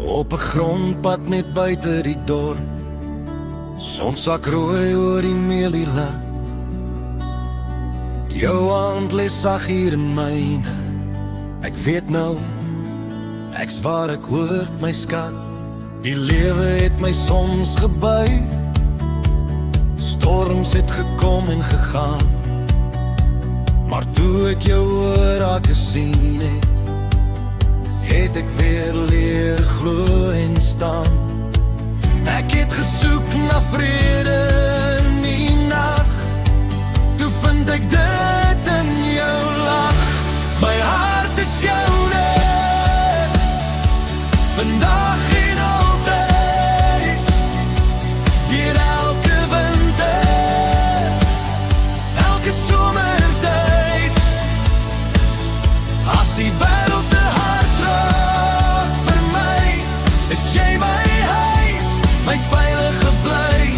Op 'n grondpad net buite die dorp, son sak rooi oor die mielieland. Jou hand lê sag hier in myne. Ek weet nou, ek's waar ek hoort, my skat. Die lewe het my soms gebui, storms het gekom en gegaan. Maar toe ek jou oor raak gesien het ek weer leer glo en staan. Ek het gesoek na vrede in die nag, toe vind ek dit in jou lach. My hart is joune, vandag en altyd, deur elke winter, elke somertyd. As die wêreld te hard raak vir my, is jy my huis, my veilige bly.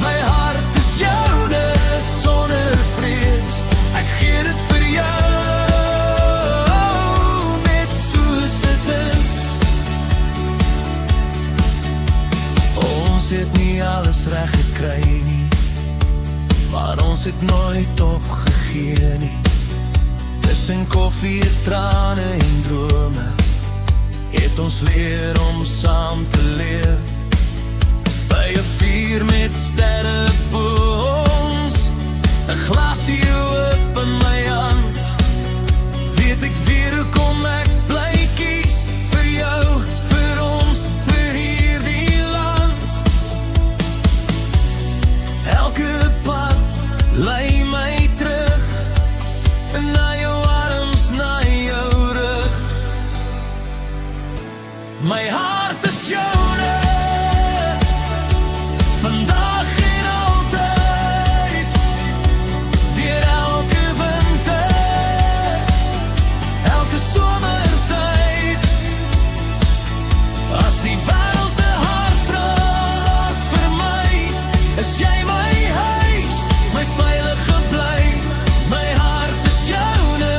My hart is joune sonder vrees, ek gee dit vir jou, net soos dit is. Ons het nie alles reg gekry nie, maar ons het nooit opgegee nie. Tussen koffie, trane en drome, het ons leer om saam te leef. By 'n vuur met sterre bo ons, 'n glasie oop in my hand, weet ek weer hoe kom ek bly kies vir jou, vir ons, vir hierdie land. Elke pad lei my terug na jou arms, na jou rug. My hart is joune, vandag en altyd, deur elke winter, elke somertyd. As die wêreld te hard raak vir my, is jy my huis, my veilige bly. My hart is joune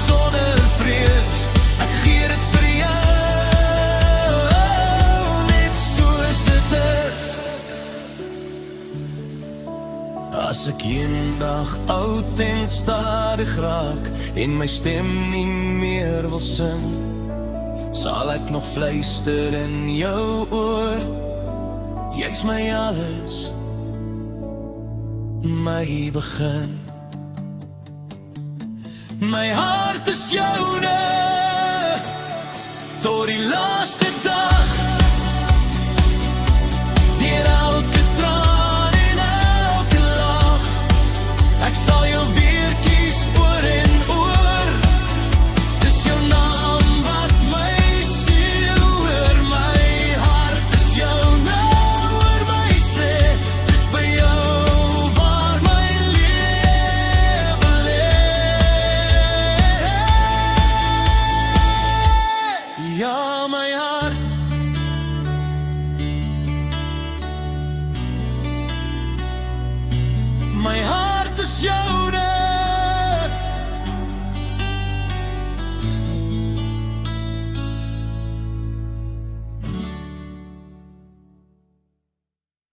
sonder vrees, ek gee dit vir jou, net soos dit is. As ek eendag oud en stadig raak en my stem nie meer wil sing, sal ek nog fluister in jou oor, jy's my alles, my begin. My hart is joune tot die laaste dag.